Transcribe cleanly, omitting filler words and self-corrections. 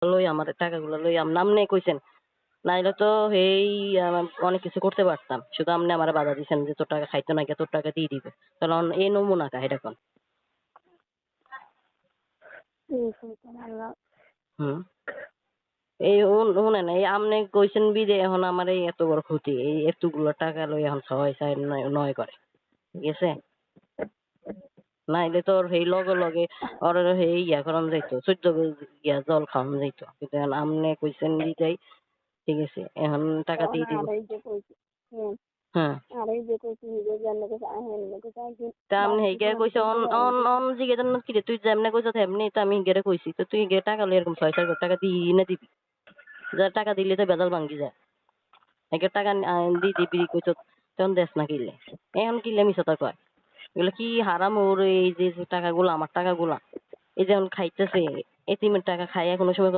লই আমার টাকাগুলো লই আমনে কইছেন নাইলে তো এই অনেক কিছু করতে পারতাম শুধু আপনি আমার বাধা দিচ্ছেন যে তোর টাকা খাইতো না তোর টাকা দিয়ে দিবে তাহলে এই নমুনা কা এটা কোন হুম এই শুনেন এই আপনি কইছেন বিদে এখন আমার এই এত বড় ক্ষতি এই এতগুলো টাকা লই এখন ছয় চার নয় করে ঠিক আছে নাইলে তোর সেই লগে লগে ওর সেই ইয়া করানো যাইতো চোদ্দ ইয়া জল খাওয়ানো যাইতো কিন্তু এখন আপনি কইছেন বিদায় ঠিক আছে এখন টাকা দিয়ে দিব হ্যাঁ তা আমি হেইকে কইছে অন জিগে জান কি রে তুই যেমনে কইছ তেমনি তো আমি হিগেরে কইছি তো তুই হিগেরে টাকা লই এরকম 6-4 টাকা দিই না দিবি যা টাকা দিলে তো বেজাল ভাঙ্গি যায় হিগে টাকা দি দিবি কইছ তখন দেশ না কিনলে এখন কিনলে মিশতা কয় এগুলো কি হারাম ওর এই যে টাকাগুলো আমার টাকাগুলা এই যেমন খাইতেছে এতিমের টাকা খাইয়া কোনো সময়